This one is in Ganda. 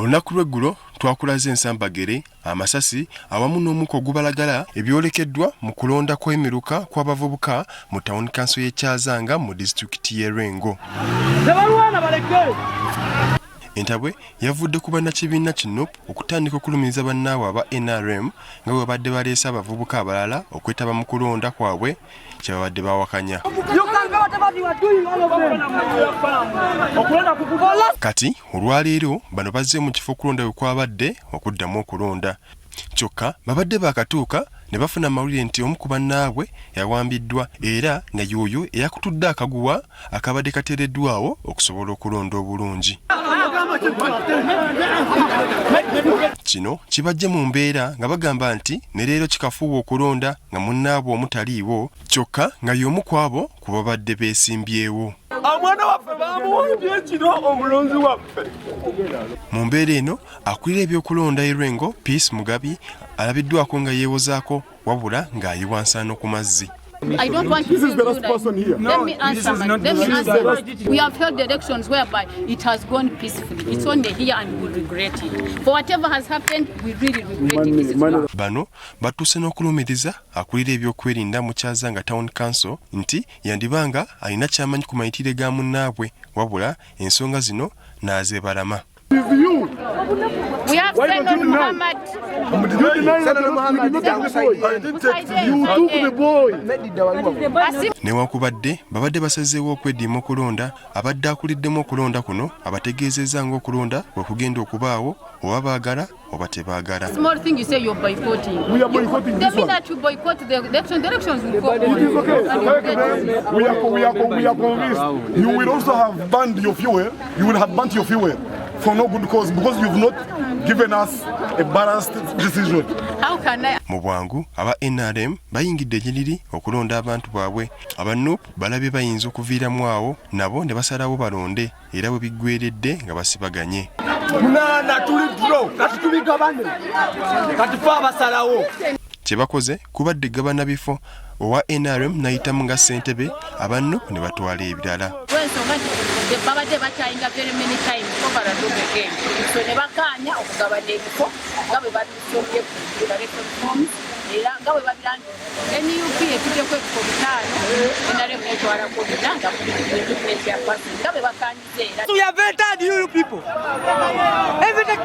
Olunaku lw'eggulo twakulaze ensambagere, amasasi awamu n'omukka ogubalagala ebyolekeddwa mu kulonda kw'emiruka kw'abavubuka mu Town Council y'e Kyazanga mu disitulikiti y'e Lwengo. Entabwe yavudde ku bannakibiina kino okutandika okulumiriza bannaabwe aba NRM nga bwe babadde baleese abavubuka abalala okwetaba mu kulonda kwabwe kye babadde bawakanya. Kati olwaleero bano bazze mu kifo okulonda bwe kwabadde okuddamu okulonda. Kyokka babadde baakatuuka ne bafuna amawulire nti omu ku bannaabwe yawambiddwa era nga y'oyo eyakutudde akaguwa akabadde kateereddwawo okusobola okulonda obulungi. Kino kibajje mu mbeera nga bagamba nti ne leero kikafuuwa okulonda nga munnaabwe omutaliiwo kyokka nga y'omu ku abo ku babadde beesimbyewo. Omwana waffe bamuwambye kino omulonzi waffe. Mu mbeera eno akulira ebyokulonda e Lwengo Peace Mugabi alabiddwako nga yeewozaako wabula ng'ayiwa nsaano ku mazzi. I don't want to do that. Let me answer. We have held elections whereby it has gone peacefully. It's only here and we regret it. For whatever has happened, we really regret it. This is wrong. Bano batuuse n'okulumiriza akulira ebyokwerinda mu Kyazanga Town Council nti yandibanga alina ky'amanyi ku mayitire ga munnaabwe wabula ensonga zino n'azeebalama. We have Senator Muhammad. Newankubadde babadde basazeewo okweddiima okulonda, abadde akuliddemu okulonda kuno abategeezezza ng'okulonda bwe kugenda okubaawo oba baagala oba tebaagala. Small thing you say you're boycotting. We are boycotting this one. That you boycott the elections. The elections will go. It is okay. We are convinced. You will also have banned your fuel. You will have banned your fuel for no good cause because you've not given us a balanced decision. How can I? Mu bwangu aba NRM bayingidde enyiriri okulonda abantu baabwe. Aba NUP balabye bayinza okuviiramu awo nabo ne basalawo balonde era bwe biggweredde nga basibaganye. Munana tuli dro kati tubigabane kati fa basalawo. Kye bakoze kubadde gabana bifo owa NRM nayitamu nga ssentebe aba NUP ne batwala ebirala. Babadde bakyayinga very many times over and over again. So ne bakanya okugabana ebifo nga bwe babisobye ku election forms era nga bwe babiranga NUP etuddeko ebifo bitaano NRM etwala ku biranga nga bwe bakanyiza era. We have entered you people. Everything